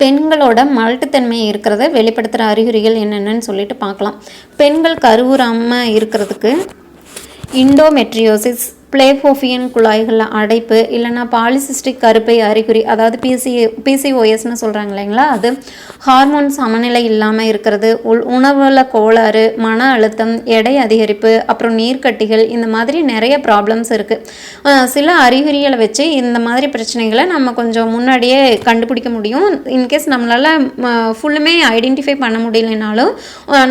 பெண்களோட மலட்டுத்தன்மை இருக்கிறத வெளிப்படுத்துகிற அறிகுறிகள் என்னென்னு சொல்லிட்டு பார்க்கலாம். பெண்கள் கருவுறாமல் இருக்கிறதுக்கு இண்டோமெட்ரியோசிஸ், பிளேஃபோஃபியன் குழாய்களில் அடைப்பு, இல்லைனா பாலிசிஸ்டிக் கருப்பை அறிகுறி, அதாவது பிசிஓஎஸ்ன்னு சொல்கிறாங்க இல்லைங்களா, அது ஹார்மோன் சமநிலை இல்லாமல் இருக்கிறது, உணவுல கோளாறு, மன அழுத்தம், எடை அதிகரிப்பு, அப்புறம் நீர்க்கட்டிகள், இந்த மாதிரி நிறைய ப்ராப்ளம்ஸ் இருக்குது. சில அறிகுறிகளை வச்சு இந்த மாதிரி பிரச்சனைகளை நம்ம கொஞ்சம் முன்னாடியே கண்டுபிடிக்க முடியும். இன்கேஸ் நம்மளால் ஃபுல்லுமே ஐடென்டிஃபை பண்ண முடியலனாலும்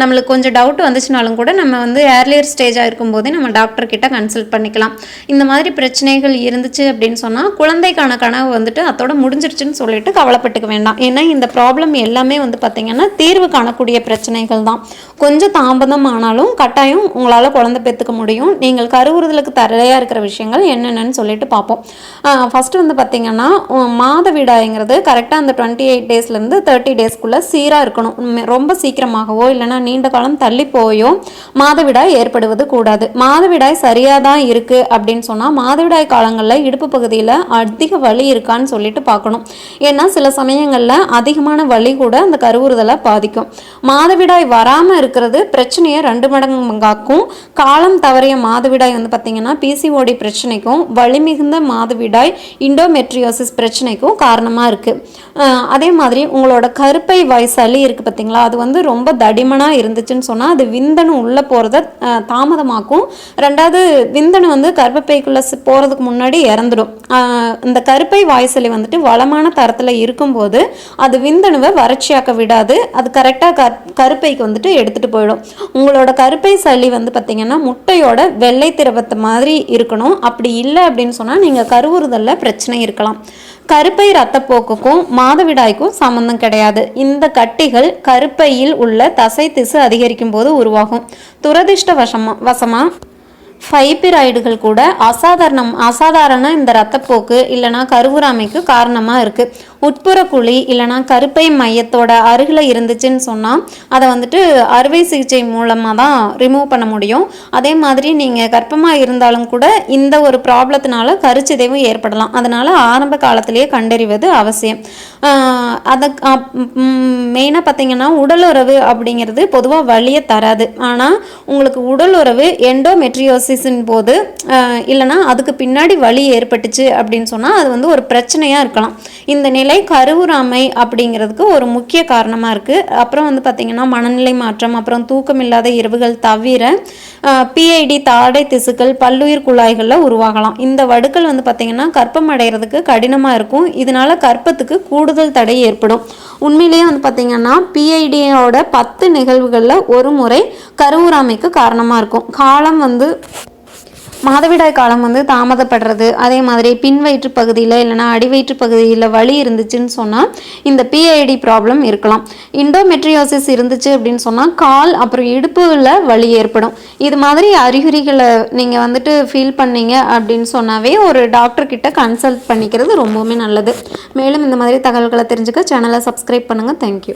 நம்மளுக்கு கொஞ்சம் டவுட் வந்துச்சுனாலும் கூட நம்ம வந்து ஏர்லியர் ஸ்டேஜாக இருக்கும்போதே நம்ம டாக்டர்கிட்ட கன்சல்ட் பண்ணிக்கலாம். இந்த மாதிரி பிரச்சனைகள் இருந்துச்சு அப்படின்னு சொன்னால் குழந்தைக்கான கனவு வந்துட்டு அதோட முடிஞ்சிருச்சுன்னு சொல்லிட்டு கவலைப்பட்டுக்க வேண்டாம். ஏன்னா இந்த ப்ராப்ளம் எல்லாமே வந்து பார்த்திங்கன்னா தீர்வு காணக்கூடிய பிரச்சனைகள் தான். கொஞ்சம் தாமதம் ஆனாலும் கட்டாயம் உங்களால் குழந்தை பெற்றுக்க முடியும். நீங்கள் கருவுறுதலுக்கு தடையாக இருக்கிற விஷயங்கள் என்னென்னு சொல்லிட்டு பார்ப்போம். ஃபஸ்ட்டு வந்து பார்த்திங்கன்னா மாதவிடாய்ங்கிறது கரெக்டாக அந்த 28 டேஸ்லேருந்து 30 டேஸ்க்குள்ளே சீராக இருக்கணும். ரொம்ப சீக்கிரமாகவோ இல்லைனா நீண்ட காலம் தள்ளி போயோ மாதவிடாய் ஏற்படுவது கூடாது. மாதவிடாய் சரியாக தான் இருக்குது அப்படின்னு சொன்னால் மாதவிடாய் காலங்களில் இடுப்பு பகுதியில் அதிக வலி இருக்கான்னு சொல்லிட்டு பார்க்கணும். ஏன்னா சில சமயங்களில் அதிகமான வலி கூட அந்த கருவுறுதலை பாதிக்கும். மாதவிடாய் வராமல் இருக்கிறது பிரச்சனையை 2 மடங்காக்கும். காலம் தவறிய மாதவிடாய் வந்து பார்த்திங்கன்னா பிசிஓடி பிரச்சனைக்கும் வலி மிகுந்த மாதவிடாய் இண்டோமெட்ரியோசிஸ் பிரச்சனைக்கும் காரணமாக இருக்குது. அதே மாதிரி உங்களோட கருப்பை வாய் சளி இருக்குது பார்த்திங்களா, அது வந்து ரொம்ப தடிமனாக இருந்துச்சுன்னு சொன்னால் அது விந்தணு உள்ளே போகிறத தாமதமாக்கும். ரெண்டாவது விந்தணு வந்து கர்ப்பப்பைக்குள்ளே போகிறதுக்கு முன்னாடி இறந்துடும். இந்த கருப்பை வாய்சலி வந்துட்டு வளமான தரத்தில் இருக்கும்போது அது விந்தணுவை வறட்சியாக்க விடாது. அது கரெக்டாக கருப்பைக்கு வந்துட்டு எடுத்துகிட்டு போயிடும். உங்களோட கருப்பை சளி வந்து பார்த்திங்கன்னா முட்டையோட வெள்ளை திரவத்தை மாதிரி இருக்கணும். அப்படி இல்லை அப்படின்னு சொன்னால் நீங்கள் கருவுறுதலில் பிரச்சனை இருக்கலாம். கருப்பை இரத்தப்போக்குக்கும் மாதவிடாய்க்கும் சம்பந்தம் கிடையாது. இந்த கட்டிகள் கருப்பையில் உள்ள தசை திசு அதிகரிக்கும் போது உருவாகும். துரதிர்ஷ்டவசமாக ஃபைபிராய்டுகள் கூட அசாதாரண இந்த இரத்தப்போக்கு இல்லைனா கருவுறாமைக்கு காரணமாக இருக்குது. உட்புற குழி இல்லைனா கருப்பை மையத்தோட அருகில் இருந்துச்சுன்னு சொன்னால் அதை வந்துட்டு அறுவை சிகிச்சை மூலமாக தான் ரிமூவ் பண்ண முடியும். அதே மாதிரி நீங்கள் கர்ப்பமாக இருந்தாலும் கூட இந்த ஒரு ப்ராப்ளத்தினால கருச்சிதைவு ஏற்படலாம். அதனால் ஆரம்ப காலத்திலேயே கண்டறிவது அவசியம். அதை மெயினாக பார்த்திங்கன்னா உடலுறவு அப்படிங்கிறது பொதுவாக வலியை தராது. ஆனால் உங்களுக்கு உடலுறவு எண்டோமெட்ரியோசிஸின் போது இல்லைனா அதுக்கு பின்னாடி வலி ஏற்பட்டுச்சு அப்படின்னு சொன்னால் அது வந்து ஒரு பிரச்சனையாக இருக்கலாம். இந்த நிலை கருவுறாமை அப்படிங்கிறதுக்கு ஒரு முக்கிய காரணமாக இருக்குது. அப்புறம் வந்து பார்த்திங்கன்னா மனநிலை மாற்றம், அப்புறம் தூக்கமில்லாத இரவுகள் தவிர பிஐடி தாடை திசுக்கள் பல்லுயிர் குழாய்களில் உருவாகலாம். இந்த வடுக்கள் வந்து பார்த்திங்கன்னா கர்ப்பம் அடைகிறதுக்கு கடினமாக இருக்கும். இதனால கர்ப்பத்துக்கு கூடுதல் தடை ஏற்படும். உண்மையிலேயே வந்து பார்த்திங்கன்னா பிஐடியோட 10 நிகழ்வுகளில் ஒரு முறை கருவுறாமைக்கு காரணமாக இருக்கும். காலம் வந்து மாதவிடாய் காலம் வந்து தாமதப்படுறது, அதே மாதிரி பின் வயிற்று பகுதியில் இல்லைனா அடிவயிற்று பகுதியில் வலி இருந்துச்சுன்னு சொன்னால் இந்த பிஐடி ப்ராப்ளம் இருக்கலாம். இண்டோமெட்ரியோசிஸ் இருந்துச்சு அப்படின்னு சொன்னால் கால் அப்புறம் இடுப்புல வலி ஏற்படும். இது மாதிரி அறிகுறிகளை நீங்கள் வந்துட்டு ஃபீல் பண்ணீங்க அப்படின்னு சொன்னாவே ஒரு டாக்டர்கிட்ட கன்சல்ட் பண்ணிக்கிறது ரொம்பவுமே நல்லது. மேலும் இந்த மாதிரி தகவல்களை தெரிஞ்சுக்க சேனலை சப்ஸ்கிரைப் பண்ணுங்கள். தேங்க்யூ.